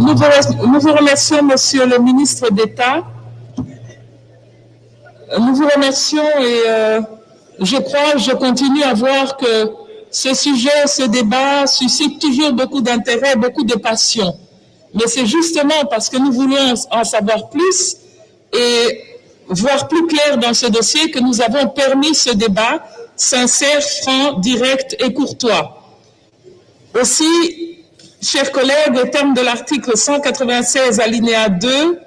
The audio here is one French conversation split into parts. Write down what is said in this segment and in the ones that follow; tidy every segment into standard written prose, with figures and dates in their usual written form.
Nous vous remercions, Monsieur le ministre d'État. Nous vous remercions et je continue à voir que ce sujet, ce débat suscite toujours beaucoup d'intérêt, beaucoup de passion. Mais c'est justement parce que nous voulons en savoir plus et voir plus clair dans ce dossier que nous avons permis ce débat sincère, franc, direct et courtois. Aussi, chers collègues, au terme de l'article 196 alinéa 2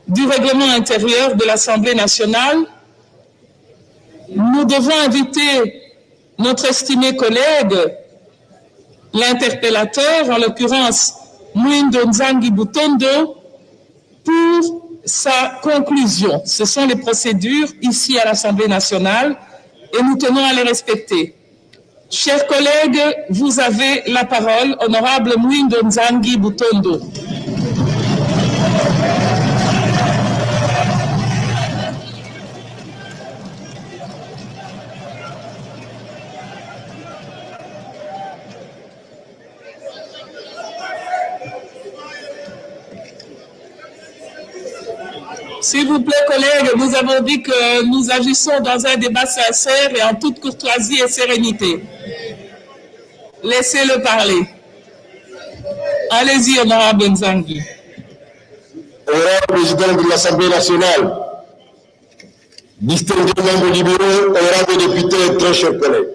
du règlement intérieur de l'Assemblée nationale, nous devons inviter notre estimé collègue, l'interpellateur, en l'occurrence Mwindo Nzangi Butondo, pour sa conclusion. Ce sont les procédures ici à l'Assemblée nationale et nous tenons à les respecter. Chers collègues, vous avez la parole, honorable Mwindo Nzangi Butondo. S'il vous plaît, collègues, nous avons dit que nous agissons dans un débat sincère et en toute courtoisie et sérénité. Laissez-le parler. Allez-y, honorable Nzangi. Honorable président de l'Assemblée nationale, distingués membres du bureau, honorable député et très chers collègues,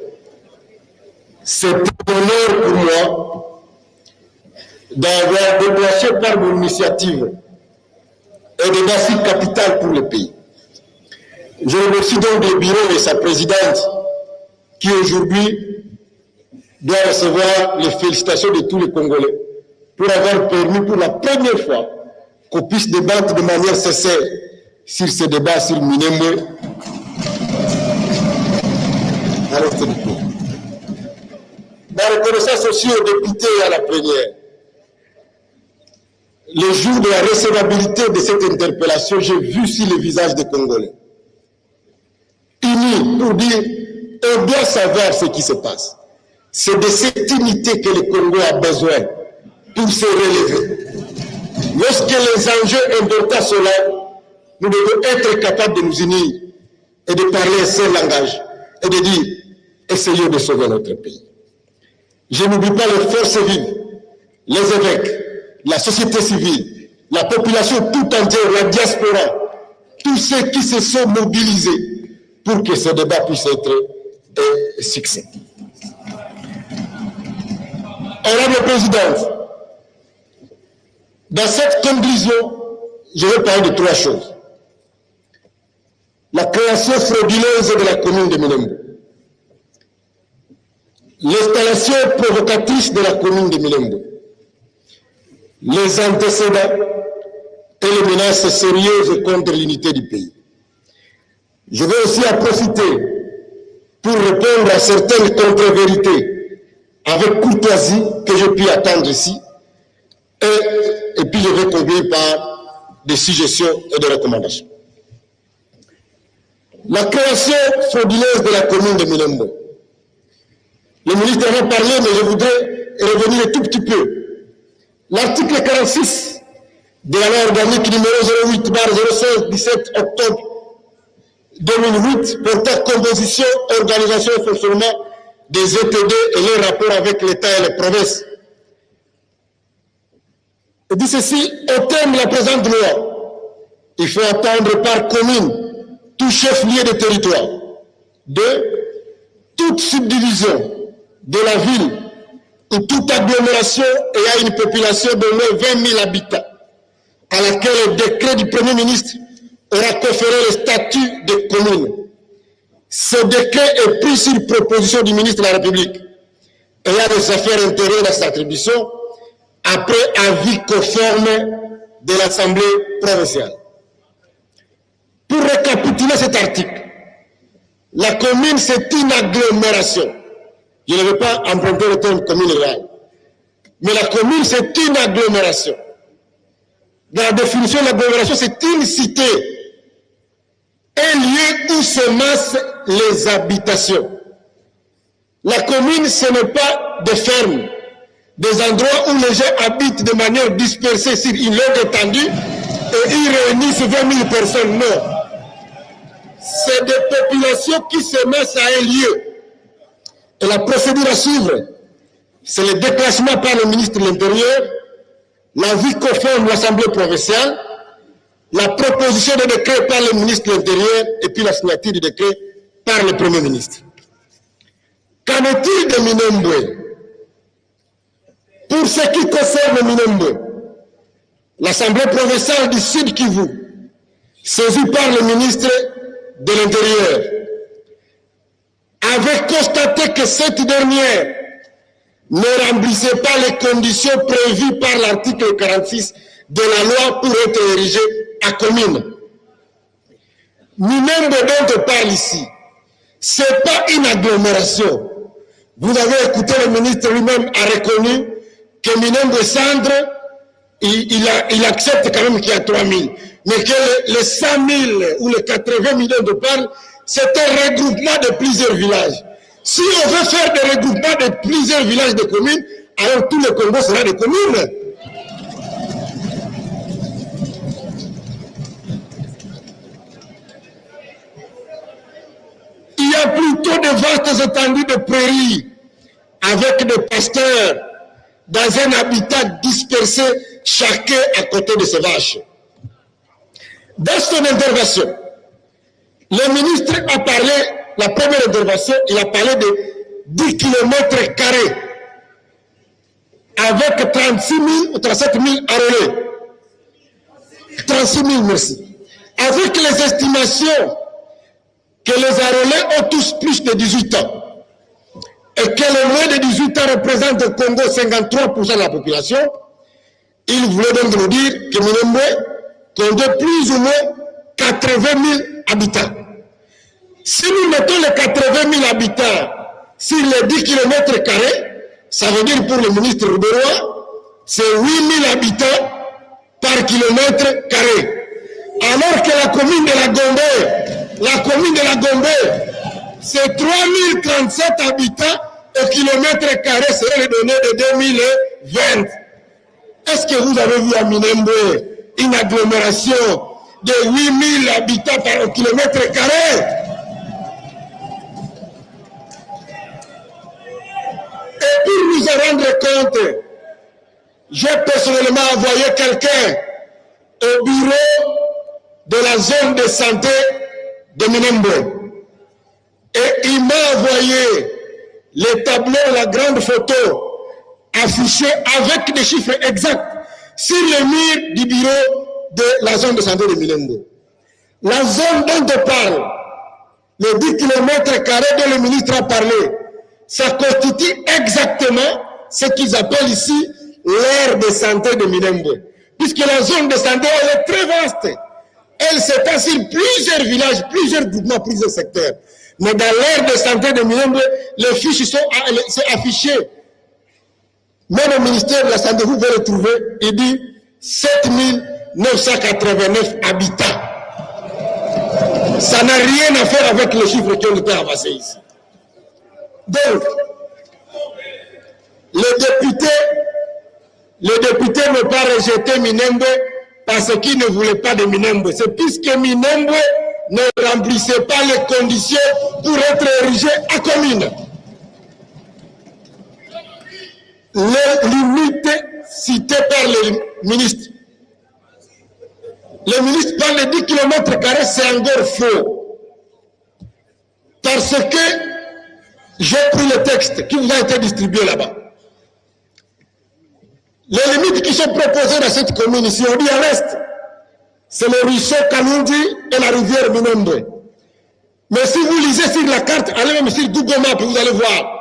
c'est un honneur pour moi d'avoir déplacé par mon initiative un débat si capital pour le pays. Je remercie donc le bureau et sa présidente qui aujourd'hui doit recevoir les félicitations de tous les Congolais pour avoir permis pour la première fois qu'on puisse débattre de manière sincère sur ce débat sur Minembwe à l'est du pays. Ma reconnaissance aussi aux députés et à la plénière. Le jour de la recevabilité de cette interpellation, j'ai vu sur le visage des Congolais unis pour dire on doit savoir ce qui se passe. C'est de cette unité que le Congo a besoin pour se relever. Lorsque les enjeux importants sont là, nous devons être capables de nous unir et de parler un seul langage et de dire essayons de sauver notre pays. Je n'oublie pas les forces vives, les évêques, la société civile, la population tout entière, la diaspora, tous ceux qui se sont mobilisés pour que ce débat puisse être un succès. Honorable Présidente, dans cette conclusion, je vais parler de trois choses. La création frauduleuse de la commune de Minembwe, l'installation provocatrice de la commune de Minembwe, les antécédents et les menaces sérieuses contre l'unité du pays. Je vais aussi en profiter pour répondre à certaines contre-vérités avec courtoisie que je puis attendre ici, et puis je vais conclure par des suggestions et des recommandations. La création frauduleuse de la commune de Minembwe. Le ministre en a parlé, mais je voudrais revenir un tout petit peu. L'article 46 de la loi organique numéro 08/05 17 octobre 2008 portant composition, organisation et fonctionnement des ETD et les rapports avec l'État et les provinces. Il dit ceci, au terme de la présente loi, il faut attendre par commune tout chef-lieu de territoire, de toute subdivision de la ville ou toute agglomération ayant une population d'au moins 20 000 habitants, à laquelle le décret du Premier ministre aura conféré le statut de commune. Ce décret est pris sur proposition du ministre de la République ayant des affaires intérieures dans cette attribution après avis conforme de l'Assemblée provinciale. Pour récapituler cet article, la commune c'est une agglomération. Je ne veux pas emprunter le terme commune rurale, mais la commune c'est une agglomération. Dans la définition de l'agglomération, c'est une cité, un lieu où se massent les habitations. La commune, ce n'est pas des fermes, des endroits où les gens habitent de manière dispersée sur une longue étendue et ils réunissent 20 000 personnes. Non. C'est des populations qui se mettent à un lieu. Et la procédure à suivre, c'est le déclassement par le ministre de l'Intérieur, l'avis conforme de l'Assemblée provinciale, la proposition de décret par le ministre de l'Intérieur et puis la signature du décret par le Premier ministre. Qu'en est-il de Minembwe? Pour ce qui concerne Minembwe, l'Assemblée provinciale du Sud Kivu, saisie par le ministre de l'Intérieur, avait constaté que cette dernière ne remplissait pas les conditions prévues par l'article 46 de la loi pour être érigée à commune. Minembwe dont on parle ici, ce n'est pas une agglomération. Vous avez écouté, le ministre lui-même a reconnu que Minembwe Centre, il accepte quand même qu'il y a 3 000, mais que les 100 000 ou les 80 millions de parles, c'est un regroupement de plusieurs villages. Si on veut faire des regroupements de plusieurs villages de communes, alors tout le Congo sera des communes. Il y a plutôt de vastes étendues de prairies avec des pasteurs dans un habitat dispersé, chacun à côté de ses vaches. Dans son intervention, le ministre a parlé, la première intervention, il a parlé de 10 km² avec 36 000 ou 37 000 arrêtés. 36 000, merci. Avec les estimations que les arrêtés ont tous plus de 18 ans et que les moins de 18 ans représentent au Congo 53% de la population, il voulait donc nous dire que Minembwe compte plus ou moins 80 000 habitants. Si nous mettons les 80 000 habitants sur les 10 km², ça veut dire pour le ministre Rouberois, c'est 8 000 habitants par kilomètre carré. Alors que la commune de la Gombe, c'est 3037 habitants au kilomètre carré, serait les données de 2020. Est-ce que vous avez vu à Minembwe une agglomération de 8 000 habitants par kilomètre carré? Et pour nous en rendre compte, j'ai personnellement envoyé quelqu'un au bureau de la zone de santé de Minembwe. Et il m'a envoyé les tableaux, la grande photo affichée avec des chiffres exacts sur le mur du bureau de la zone de santé de Minembwe. La zone dont on parle, les 10 km² dont le ministre a parlé, ça constitue exactement ce qu'ils appellent ici l'aire de santé de Minembwe. Puisque la zone de santé, elle est très vaste. Elle s'étend sur plusieurs villages, plusieurs groupements, plusieurs secteurs. Mais dans l'aire de santé de Minembwe, les fiches sont affichées. Même au ministère de la Santé, vous pouvez le trouver, il dit 7 989 habitants. Ça n'a rien à faire avec les chiffres qui ont été avancés ici. Donc, les députés n'ont pas rejeté Minembwe parce qu'ils ne voulaient pas de Minembwe. C'est puisque Minembwe ne remplissait pas les conditions pour être érigé à commune. Les limites citées par le ministre. Le ministre parle de 10 km², c'est encore faux. Parce que j'ai pris le texte qui vous a été distribué là-bas. Les limites qui sont proposées dans cette commune ici, on dit à l'est, c'est le ruisseau Kalundi et la rivière Minembwe. Mais si vous lisez sur la carte, allez même sur Google Maps, vous allez voir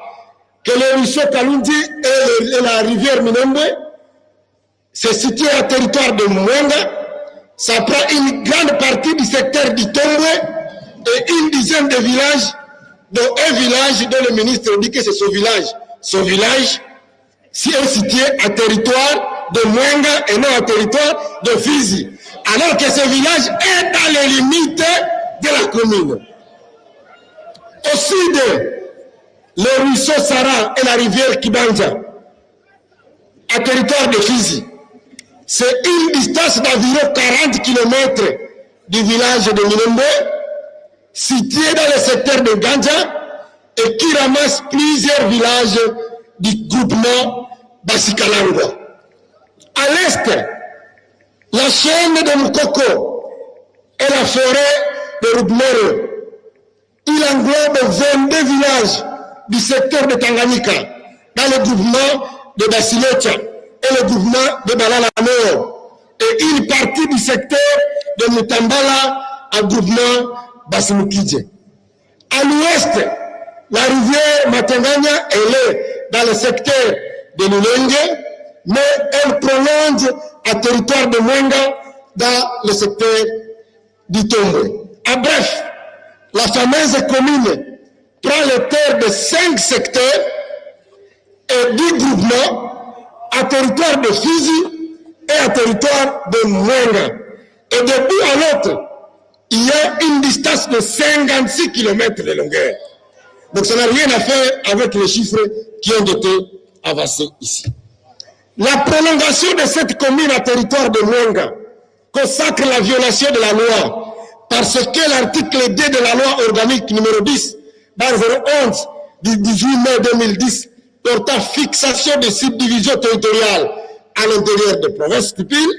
que le ruisseau Kalundi et la rivière Minembwe, c'est situé à territoire de Mwenga. Ça prend une grande partie du secteur d'Itombwe et une dizaine de villages, dont un village dont le ministre dit que c'est ce village. Ce village est situé à territoire de Mwenga et non à territoire de Fizi. Alors que ce village est dans les limites de la commune. Au sud, le ruisseau Sara et la rivière Kibanja. à territoire de Fizi. C'est une distance d'environ 40 km du village de Minembwe, situé dans le secteur de Gandja et qui ramasse plusieurs villages du groupement Basikalarwa. À l'est, la chaîne de Mukoko et la forêt de Rubmoro. Il englobe 22 villages du secteur de Tanganyika dans le groupement de Basilocha et le groupement de Balala Nord et une partie du secteur de Mutambala à groupement Basimukidje. À l'ouest, la rivière Matanganya est dans le secteur de Lulenge, mais elle prolonge à territoire de Mwenga dans le secteur du Tombe. En bref, la fameuse commune prend les terres de 5 secteurs et 10 groupements à territoire de Fizi et à territoire de Mwenga. Et de bout à l'autre, il y a une distance de 56 km de longueur. Donc ça n'a rien à faire avec les chiffres qui ont été avancés ici. La prolongation de cette commune à territoire de Mwenga consacre la violation de la loi parce que l'article 2 de la loi organique numéro 10, barre 011 du 18 mai 2010 portant fixation des subdivisions territoriales à l'intérieur des provinces stipule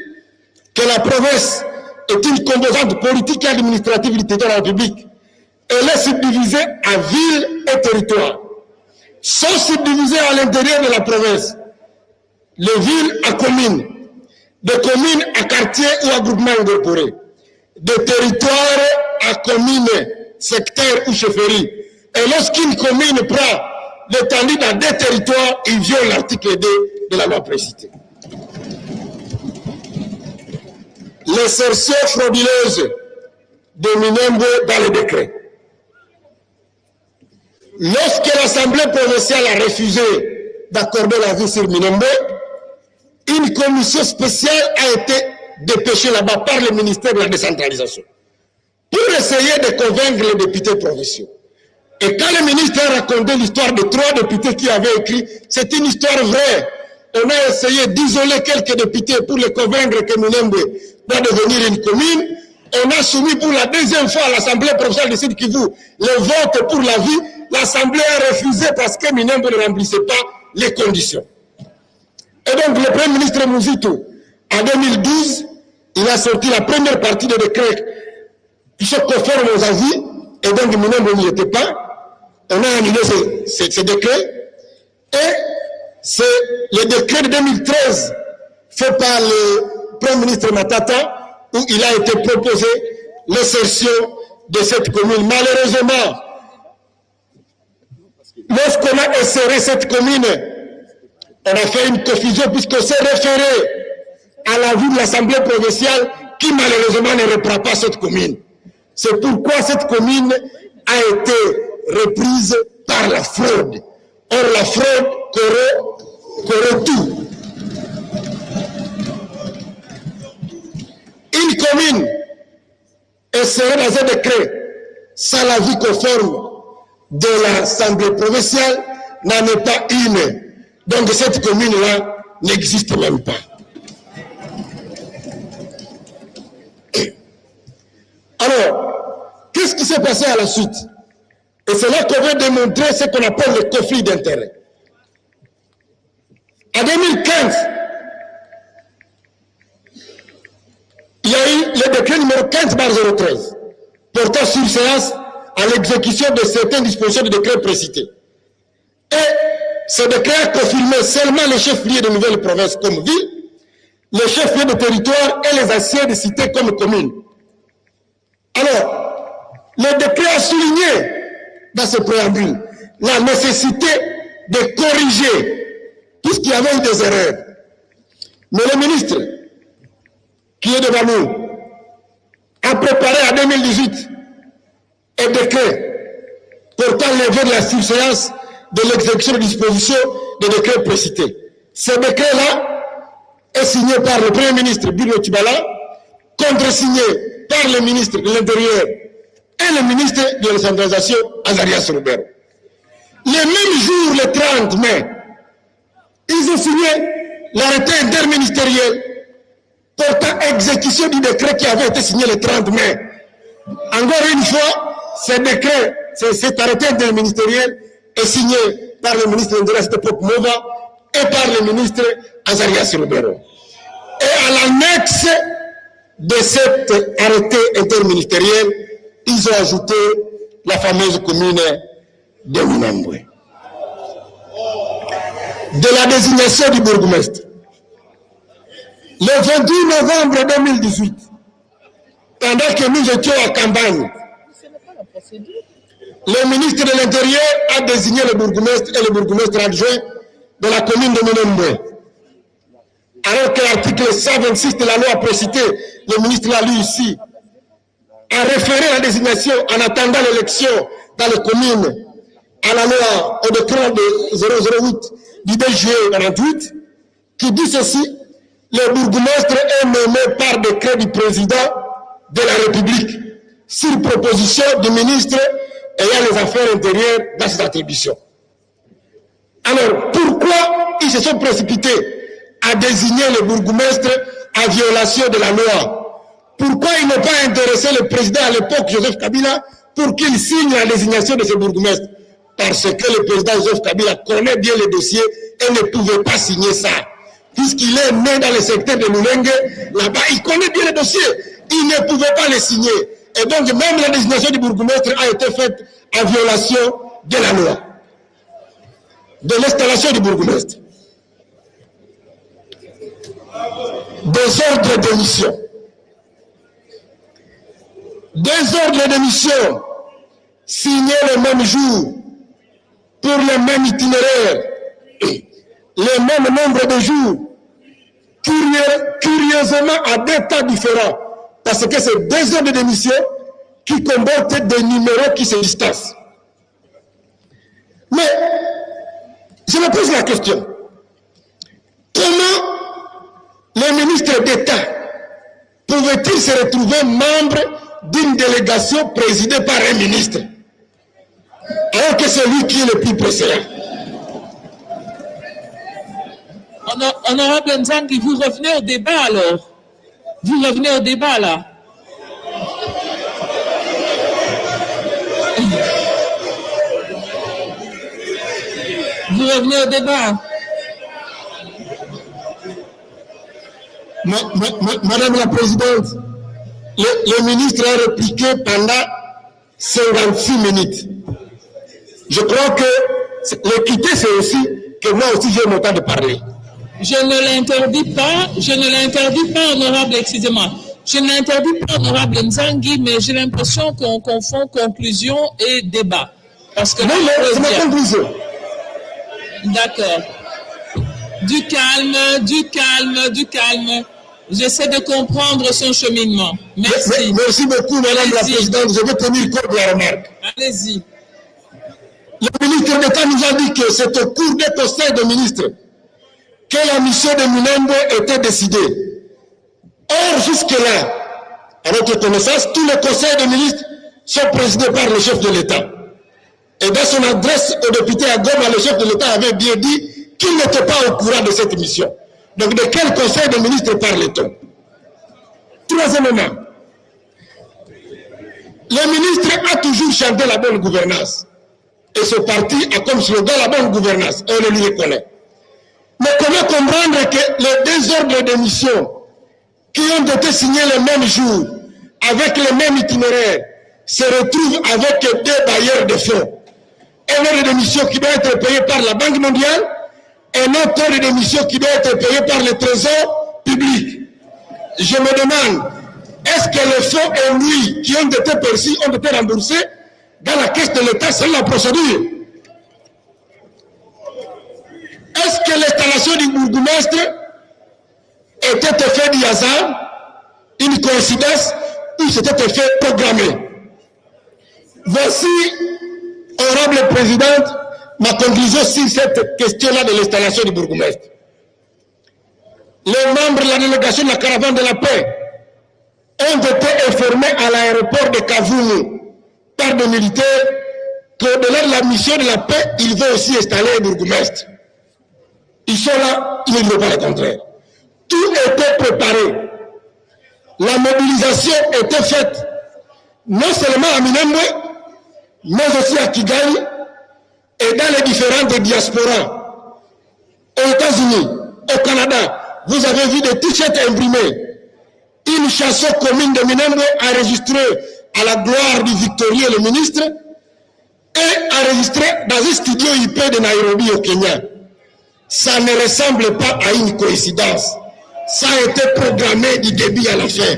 que la province est une composante politique et administrative du territoire de la République. Elle est subdivisée à villes et territoires. Sont subdivisées à l'intérieur de la province les villes à communes, des communes à quartiers ou à groupements incorporés, des territoires à communes, secteurs ou chefferies. Et lorsqu'une commune prend l'étendue dans des territoires, il viole l'article 2 de la loi précitée. L'insertion frauduleuse de Minembwe dans le décret. Lorsque l'Assemblée provinciale a refusé d'accorder la vie sur Minembwe, une commission spéciale a été dépêchée là-bas par le ministère de la décentralisation pour essayer de convaincre les députés provinciaux. Et quand le ministère a raconté l'histoire de 3 députés qui avaient écrit, c'est une histoire vraie. On a essayé d'isoler quelques députés pour les convaincre que Minembwe doit devenir une commune. On a soumis pour la deuxième fois à l'Assemblée provinciale de Sud Kivu le vote pour la vie. L'Assemblée a refusé parce que Minembwe ne remplissait pas les conditions. Et donc le Premier ministre Mouzito, en 2012, il a sorti la première partie des décrets qui sont conformes aux avis, et donc Minembwe n'y était pas. On a annulé ces décrets, et c'est le décret de 2013 fait par le Premier ministre Matata, où il a été proposé l'insertion de cette commune. Malheureusement, lorsqu'on a inséré cette commune, on a fait une confusion puisqu'on s'est référé à l'avis de l'Assemblée provinciale qui malheureusement ne reprend pas cette commune. C'est pourquoi cette commune a été reprise par la fraude. Or la fraude corrompt tout. Une commune insérée dans un décret sans l'avis conforme de l'Assemblée provinciale n'en est pas une. Donc cette commune-là n'existe même pas. Alors, qu'est-ce qui s'est passé à la suite? Et c'est là qu'on veut démontrer ce qu'on appelle le conflit d'intérêts. En 2015, il y a eu le décret numéro 15/013 portant surséance à l'exécution de certaines dispositions du décret précité. Et ce décret a confirmé seulement les chefs-lieux de nouvelles provinces comme villes, les chefs-lieux de territoire et les anciens de cités comme communes. Alors, le décret a souligné dans ce préambule la nécessité de corriger tout ce qui avait eu des erreurs. Mais le ministre, qui est devant nous, a préparé en 2018 un décret portant levé de la surséance de l'exécution de dispositions des décrets précités. Ce décret-là est signé par le Premier ministre Bruno Tshibala, contresigné par le ministre de l'Intérieur et le ministre de la Décentralisation, Azarias Roubero. Le même jour, le 30 mai, ils ont signé l'arrêté interministériel portant exécution du décret qui avait été signé le 30 mai. Encore une fois, ce décret, cet arrêté interministériel est signé par le ministre de cette époque Mova et par le ministre Azarias Rubero. Et à l'annexe de cet arrêté interministériel, ils ont ajouté la fameuse commune de Minembwe. De la désignation du bourgmestre. Le 28 novembre 2018, pendant que nous étions en campagne, le ministre de l'Intérieur a désigné le bourgmestre et le bourgmestre adjoint de la commune de Minembwe. Alors que l'article 126 de la loi précitée, le ministre l'a lu ici, a référé la désignation en attendant l'élection dans les communes à la loi au décret de 008 du 2 juillet 1948, qui dit ceci: le bourgmestre est nommé par décret du président de la République sur proposition du ministre ayant les affaires intérieures dans ses attributions. Alors, pourquoi ils se sont précipités à désigner le bourgmestre en violation de la loi? Pourquoi ils n'ont pas intéressé le président à l'époque, Joseph Kabila, pour qu'il signe la désignation de ce bourgmestre? Parce que le président Joseph Kabila connaît bien le dossier et ne pouvait pas signer ça. Puisqu'il est né dans le secteur de Mulenge, là-bas, il connaît bien le dossier. Il ne pouvait pas le signer. Et donc, même la désignation du bourgmestre a été faite en violation de la loi. De l'installation du bourgmestre. Des ordres de mission. Des ordres de mission signés le même jour, pour le même itinéraire, le même nombre de jours, curieusement à des temps différents, parce que c'est deux ordres de mission qui comportent des numéros qui se distancent. Mais je me pose la question, comment les ministres d'État pouvaient-ils se retrouver membres d'une délégation présidée par un ministre, alors que c'est lui qui est le plus précédent? Honorable Nzangi, vous revenez au débat alors. Vous revenez au débat là. Vous revenez au débat. Madame la Présidente, le ministre a répliqué pendant 56 minutes. Je crois que l'équité, c'est aussi que moi aussi j'ai mon temps de parler. Je ne l'interdis pas, honorable, excusez-moi. Je ne l'interdis pas, honorable Nzangi, mais j'ai l'impression qu'on confond conclusion et débat. Parce que non, c'est ma conclusion. D'accord. Du calme. J'essaie de comprendre son cheminement. Merci. Merci beaucoup, Madame la Présidente. Je vais tenir compte de la remarque. Allez-y. Le ministre d'État nous a dit que c'est au cours des conseils de ministres que la mission de Minembwe était décidée. Or, jusque-là, à notre connaissance, tous les conseils de ministres sont présidés par le chef de l'État. Et dans son adresse au député à Goma, le chef de l'État avait bien dit qu'il n'était pas au courant de cette mission. Donc, de quel conseil de ministres parle-t-on? Troisièmement, le ministre a toujours chanté la bonne gouvernance. Et ce parti a comme slogan la bonne gouvernance. On le lui reconnaît. Mais comment comprendre que les deux ordres de mission qui ont été signés le même jour, avec le même itinéraire, se retrouvent avec deux bailleurs de fonds? Un ordre de mission qui doit être payé par la Banque mondiale, un autre ordre de mission qui doit être payé par le Trésor public. Je me demande, est-ce que les fonds induits qui ont été perçus ont été remboursés dans la caisse de l'État selon la procédure? Est-ce que l'installation du bourgmestre était effet du hasard, une coïncidence, ou c'était effet programmé? Voici, honorable présidente, ma conclusion sur cette question-là de l'installation du bourgmestre. Les membres de la délégation de la caravane de la paix ont été informés à l'aéroport de Kavumu par des militaires qu'au-delà de la mission de la paix, ils vont aussi installer un bourgmestre. Ils sont là, ils ne disent pas le contraire. Tout était préparé. La mobilisation était faite, non seulement à Minembwe, mais aussi à Kigali et dans les différentes diasporas. Aux États-Unis, au Canada, vous avez vu des t-shirts imprimés. Une chanson commune de Minembwe enregistrée à la gloire du Victorieux, le ministre, et enregistrée dans un studio IP de Nairobi au Kenya. Ça ne ressemble pas à une coïncidence. Ça a été programmé du début à la fin.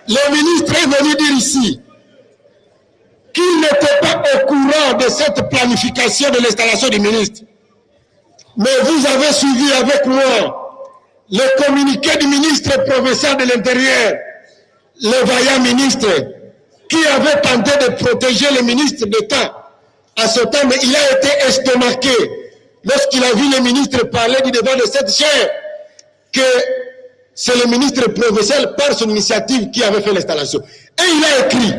Le ministre est venu dire ici qu'il n'était pas au courant de cette planification de l'installation du ministre. Mais vous avez suivi avec moi le communiqué du ministre provincial de l'Intérieur, le vaillant ministre, qui avait tenté de protéger le ministre d'État à ce temps, mais il a été estomaqué lorsqu'il a vu le ministre parler du devant de cette chaire, que c'est le ministre provincial par son initiative qui avait fait l'installation. Et il a écrit,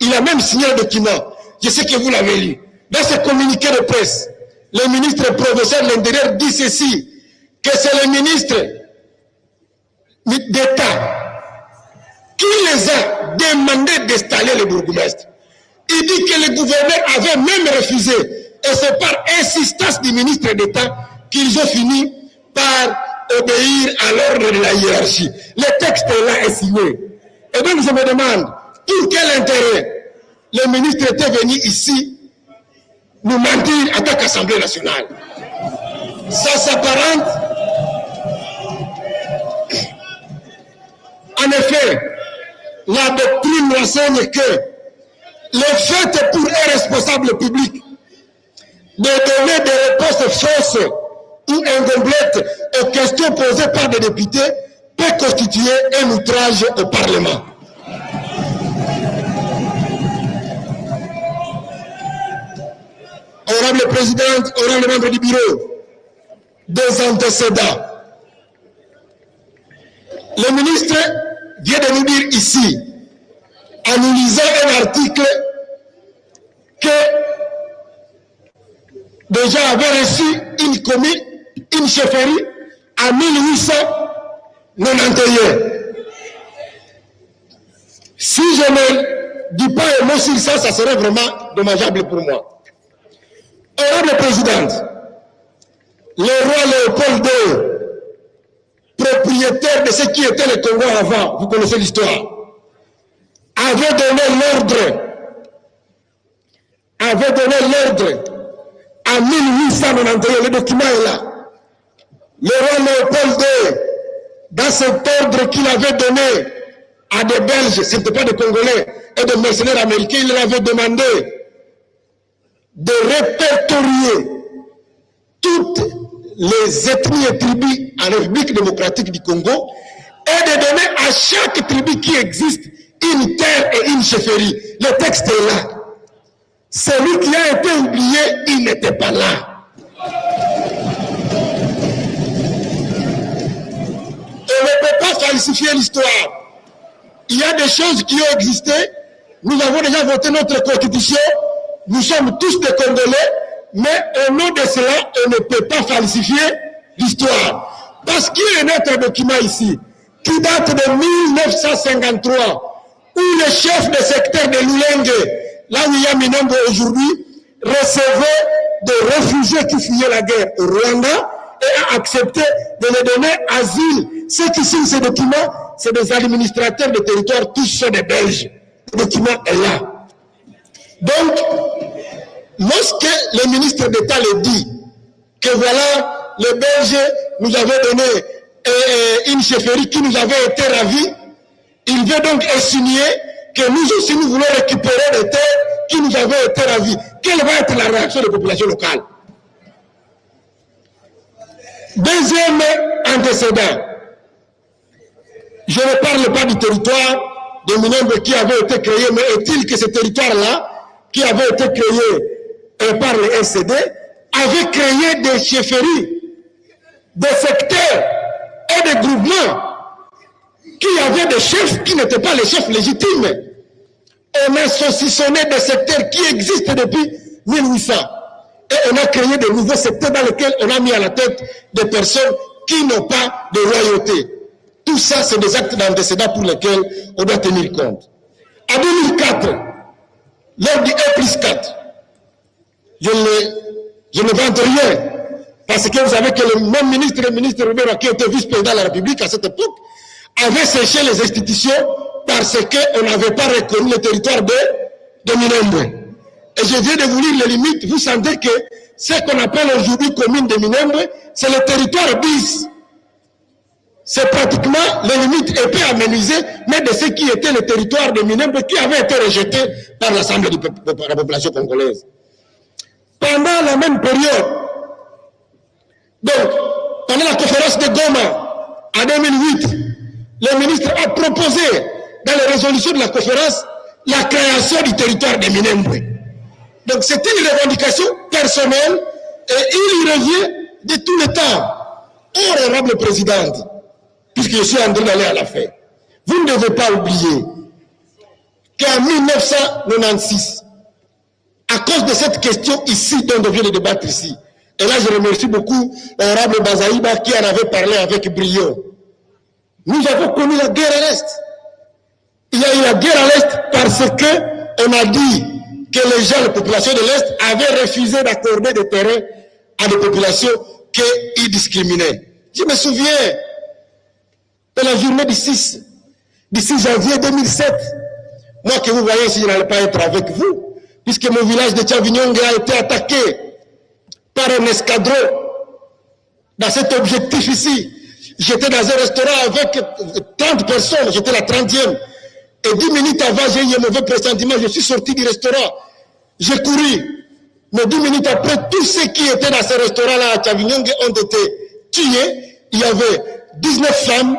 il a même signé un document, je sais que vous l'avez lu, dans ce communiqué de presse, le ministre provincial de l'Intérieur dit ceci, que c'est le ministre d'État qui les a demandé d'installer le bourgmestre. Il dit que le gouverneur avait même refusé, et c'est par insistance du ministre d'État qu'ils ont fini par obéir à l'ordre de la hiérarchie. Le texte est là est signé. Et donc je me demande, pour quel intérêt le ministre était venu ici nous mentir en tant qu'Assemblée nationale? Ça s'apparente. En effet, la doctrine enseigne que le fait pour un responsable public de donner des réponses fausses ou incomplètes aux questions posées par des députés peut constituer un outrage au Parlement. Honorable Présidente, honorable membre du bureau, des antécédents. Le ministre vient de nous dire ici, en nous lisant un article, que déjà avait reçu une commune, une chefferie en 1891. Si je ne dis pas un mot sur ça, ça serait vraiment dommageable pour moi. Honorable Présidente, le roi Léopold II, propriétaire de ce qui était le Congo avant, vous connaissez l'histoire, avait donné l'ordre en 1891, le document est là. Le roi Léopold II, dans cet ordre qu'il avait donné à des Belges, ce n'était pas des Congolais, et des mercenaires américains, il leur avait demandé de répertorier toutes les ethnies et tribus en République démocratique du Congo et de donner à chaque tribu qui existe une terre et une chefferie. Le texte est là. Celui qui a été oublié, il n'était pas là. On ne peut pas falsifier l'histoire. Il y a des choses qui ont existé. Nous avons déjà voté notre constitution. Nous sommes tous des Congolais. Mais au nom de cela, on ne peut pas falsifier l'histoire. Parce qu'il y a notre document ici, qui date de 1953, où le chef de secteur de Lulenge, là où il y a Minembwe aujourd'hui, recevait des réfugiés qui fuyaient la guerre au Rwanda et a accepté de les donner asile. Ceux qui signent ces documents, c'est des administrateurs de territoire, tous sont des Belges. Le document est là. Donc, lorsque le ministre d'État le dit, que voilà, les Belges nous avaient donné une chefferie qui nous avait été ravie, il veut donc insinuer que nous aussi nous voulons récupérer des terres qui nous avaient été ravies. Quelle va être la réaction des populations locales? Deuxième antécédent, je ne parle pas du territoire de Minembwe qui avait été créé, mais est-il que ce territoire-là, qui avait été créé par le RCD, avait créé des chefferies, des secteurs et des groupements qui avaient des chefs qui n'étaient pas les chefs légitimes. On a saucissonné des secteurs qui existent depuis 1800. Et on a créé de nouveaux secteurs dans lesquels on a mis à la tête des personnes qui n'ont pas de loyauté. Tout ça, c'est des actes d'antécédents pour lesquels on doit tenir compte. En 2004, lors du 1+4, je ne vante rien, parce que vous savez que le même ministre, le ministre Robert, qui était vice-président de la République à cette époque, avait séché les institutions parce qu'on n'avait pas reconnu le territoire de Minembwe. Et je viens de vous lire les limites, vous sentez que ce qu'on appelle aujourd'hui commune de Minembwe, c'est le territoire bis. C'est pratiquement les limites épais amenuisées, mais de ce qui était le territoire de Minembwe qui avait été rejeté par l'Assemblée de la population congolaise. Pendant la même période, donc, pendant la conférence de Goma, en 2008, le ministre a proposé, dans les résolutions de la conférence, la création du territoire de Minembwe. Donc, c'était une revendication personnelle et il y revient de tout le temps. Honorable présidente, puisque je suis en train d'aller à la fin, vous ne devez pas oublier qu'en 1996, à cause de cette question ici, dont on vient de débattre ici, et là je remercie beaucoup l'honorable Bazaïba qui en avait parlé avec brio, nous avons connu la guerre à l'Est. Il y a eu la guerre à l'Est parce qu'on a dit que les gens, la population de l'Est, avaient refusé d'accorder des terrains à des populations qu'ils discriminaient. Je me souviens de la journée du 6 janvier 2007. Moi que vous voyez ici, je n'allais pas être avec vous, puisque mon village de Tchavinyongue a été attaqué par un escadron dans cet objectif ici. J'étais dans un restaurant avec 30 personnes, j'étais la 30e. Et 10 minutes avant, j'ai eu un mauvais pressentiment, je suis sorti du restaurant. J'ai couru. Mais 10 minutes après, tous ceux qui étaient dans ce restaurant-là à Tchavinyongue ont été tués. Il y avait 19 femmes,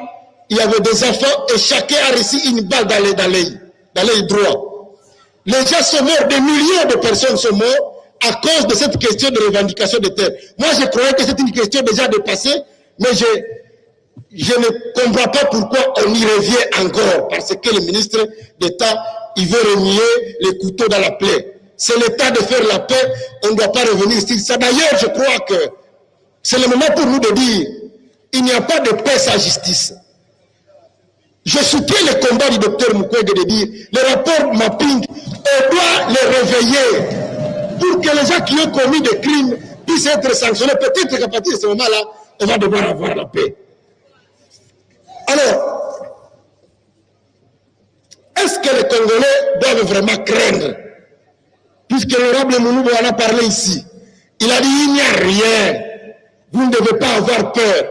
il y avait des enfants, et chacun a reçu une balle dans l'œil droit. Les gens sont morts, des millions de personnes sont mortes à cause de cette question de revendication de terre. Moi, je croyais que c'était une question déjà dépassée, mais je ne comprends pas pourquoi on y revient encore, parce que le ministre d'État, il veut remuer les couteaux dans la plaie. C'est l'état de faire la paix, on ne doit pas revenir sur ça. D'ailleurs, je crois que c'est le moment pour nous de dire, il n'y a pas de paix sans justice. Je soutiens le combat du docteur Mukwege de dire, le rapport mapping, on doit les réveiller pour que les gens qui ont commis des crimes puissent être sanctionnés. Peut-être qu'à partir de ce moment-là, on va devoir avoir la paix. Alors, est-ce que les Congolais doivent vraiment craindre? Puisque l'honorable Mounoubou en a parlé ici. Il a dit, il n'y a rien. Vous ne devez pas avoir peur.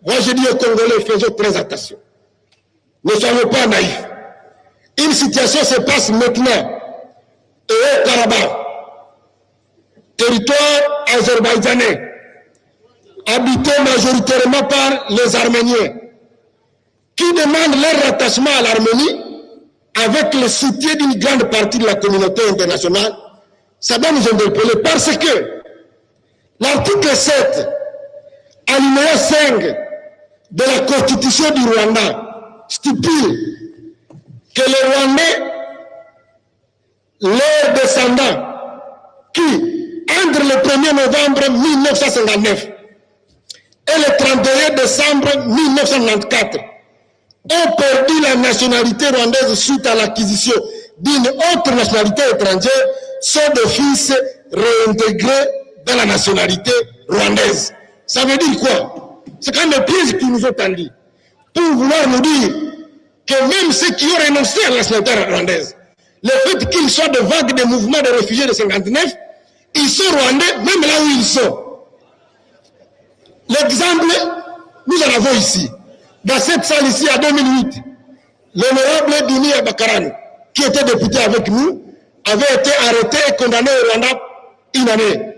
Moi, je dis aux Congolais, faisons très attention. Ne soyons pas naïfs. Une situation se passe maintenant. Et au Karabakh, territoire azerbaïdjanais, habité majoritairement par les Arméniens, qui demandent leur rattachement à l'Arménie avec le soutien d'une grande partie de la communauté internationale, ça doit nous interpeller parce que l'article 7, alinéa 5 de la Constitution du Rwanda stipule que les Rwandais, leurs descendants, qui, entre le 1er novembre 1959 et le 31 décembre 1994, ont perdu la nationalité rwandaise suite à l'acquisition d'une autre nationalité étrangère, sont d'office réintégrés dans la nationalité rwandaise. Ça veut dire quoi? C'est quand même des pièges qui nous ont tendus pour vouloir nous dire que même ceux qui ont renoncé à la nationalité rwandaise, le fait qu'ils soient de vagues de mouvements de réfugiés de 59, ils sont rwandais même là où ils sont. L'exemple, nous en avons ici. Dans cette salle ici, en 2008, l'honorable Dini Abakarani, qui était député avec nous, avait été arrêté et condamné au Rwanda une année.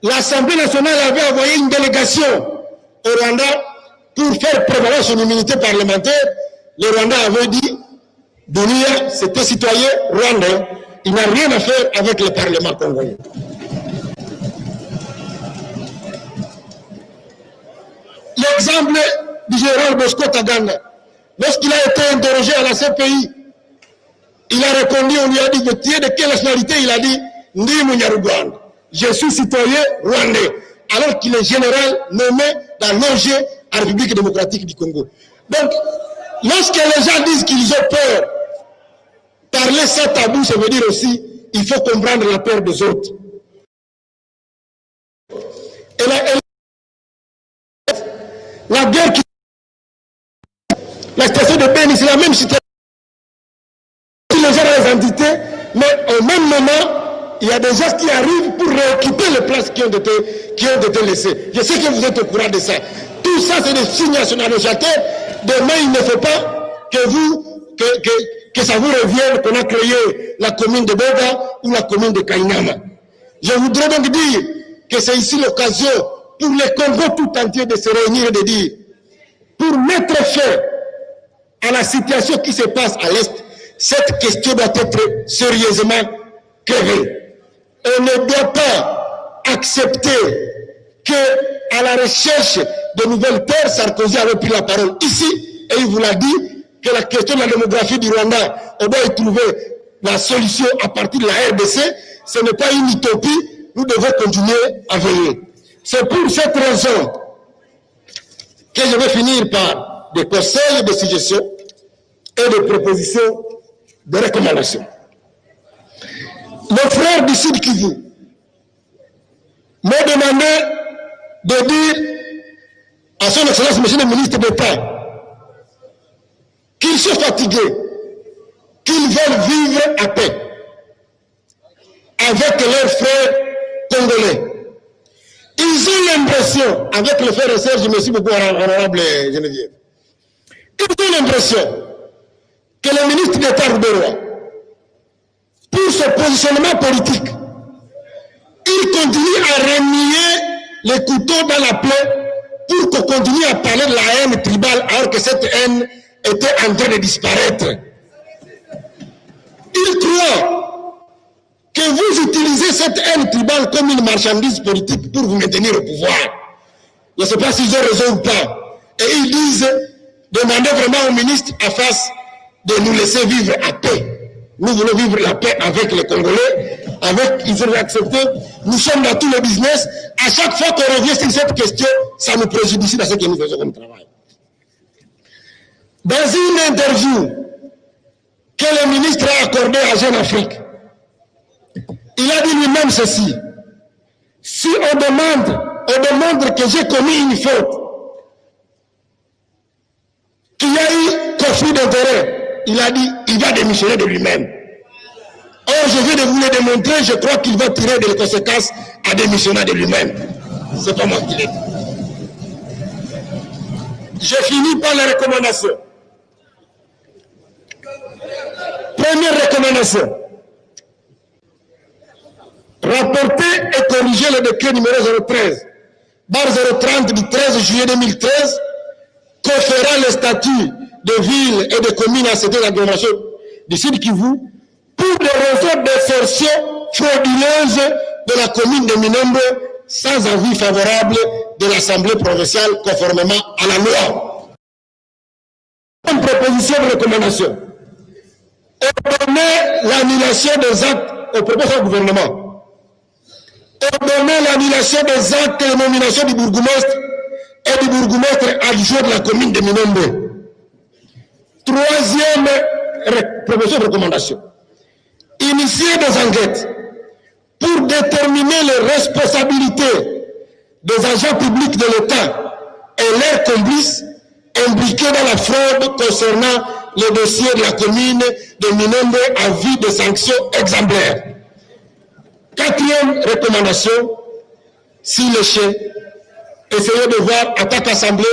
L'Assemblée nationale avait envoyé une délégation au Rwanda pour faire prévaloir son immunité parlementaire. Le Rwanda avait dit, Dunia, c'était citoyen rwandais, il n'a rien à faire avec le Parlement congolais. L'exemple du général Bosco Taganda, lorsqu'il a été interrogé à la CPI, il a répondu, on lui a dit, tu es de quelle nationalité? Il a dit, Ndi Munyaruganda. je suis citoyen rwandais, alors qu'il est général nommé dans l'ONG à la République démocratique du Congo. Donc, lorsque les gens disent qu'ils ont peur, parler sans tabou, ça veut dire aussi il faut comprendre la peur des autres. Et la guerre qui... La situation de Béni, c'est la même situation. Les gens ont les entités, mais au même moment, il y a des gens qui arrivent pour réoccuper les places qui ont été laissées. Je sais que vous êtes au courant de ça. Tout ça, c'est des signes nationalisateurs. Demain, il ne faut pas que ça vous revienne qu'on a créé la commune de Boga ou la commune de Kainama. Je voudrais donc dire que c'est ici l'occasion pour les Congos tout entier de se réunir et de dire, pour mettre fin à la situation qui se passe à l'Est, cette question doit être sérieusement créée. On ne doit pas accepter que, à la recherche de nouvelles terres, Sarkozy avait pris la parole ici, et il vous l'a dit, que la question de la démographie du Rwanda, on doit y trouver la solution à partir de la RDC. Ce n'est pas une utopie, nous devons continuer à veiller. C'est pour cette raison que je vais finir par des conseils de suggestions et des propositions de recommandations. Nos frères du Sud Kivu m'ont demandé de dire à son Excellence, Monsieur le ministre d'État, qu'ils sont fatigués, qu'ils veulent vivre à paix avec leurs frères congolais. Ils ont l'impression, avec le frère et sœur, je me suis beaucoup honorable Geneviève, ils ont l'impression que le ministre d'État Rouberois, pour ce positionnement politique, il continue à remuer les couteaux dans la plaie pour qu'on continue à parler de la haine tribale alors que cette haine était en train de disparaître. Il croit que vous utilisez cette haine tribale comme une marchandise politique pour vous maintenir au pouvoir. Je ne sais pas s'ils ont raison ou pas. Et ils disent, demandez vraiment au ministre en face de nous laisser vivre à paix. Nous voulons vivre la paix avec les Congolais, ils ont accepté. Nous sommes dans tous les business. À chaque fois qu'on revient sur cette question, ça nous préjudicie dans ce que nous faisons comme travail. Dans une interview que le ministre a accordée à Jeune Afrique, il a dit lui-même ceci: si on demande que j'ai commis une faute, qu'il y a eu conflit d'intérêt, il a dit il va démissionner de lui-même. Or, je viens de vous le démontrer, je crois qu'il va tirer des conséquences à démissionner de lui-même. C'est pas moi qui l'ai dit. Je finis par les recommandations. Première recommandation: rapporter et corriger le décret numéro 013/030 du 13 juillet 2013 conférant le statut de ville et de commune à cette agglomération du Sud Kivu pour des raisons d'insertion frauduleuse de la commune de Minembwe sans avis favorable de l'Assemblée provinciale conformément à la loi. Une proposition de recommandation: ordonner l'annulation des actes au propos du gouvernement. Ordonner l'annulation des actes de nomination du bourgmestre et du bourgmestre adjoint de la commune de Minembwe. Troisième proposition de recommandation: initier des enquêtes pour déterminer les responsabilités des agents publics de l'État et leurs complices impliqués dans la fraude concernant le dossier de la commune de Minembwe à vue de sanctions exemplaires. Quatrième recommandation: s'il est ché, essayez de voir à toute assemblée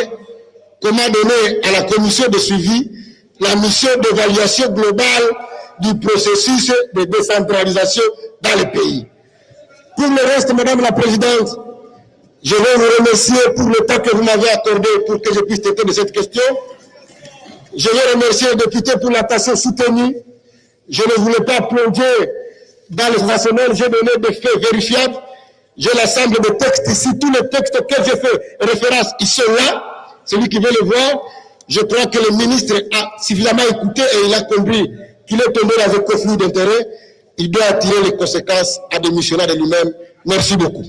comment donner à la commission de suivi la mission d'évaluation globale du processus de décentralisation dans le pays. Pour le reste, Madame la Présidente, je vais vous remercier pour le temps que vous m'avez accordé pour que je puisse traiter de cette question. Je veux remercier le député pour l'attention soutenue. Je ne voulais pas plonger dans le sensationnel, j'ai donné des faits vérifiables. J'ai l'ensemble de textes ici, tous les textes auxquels j'ai fait référence, ils sont là. Celui qui veut le voir, je crois que le ministre a suffisamment écouté et il a compris qu'il est tombé dans un conflit d'intérêts. Il doit tirer les conséquences à démissionner de lui-même Merci beaucoup.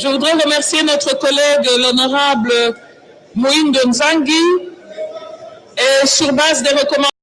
je voudrais remercier notre collègue, l'honorable Moïndo Nzangi, et sur base des recommandations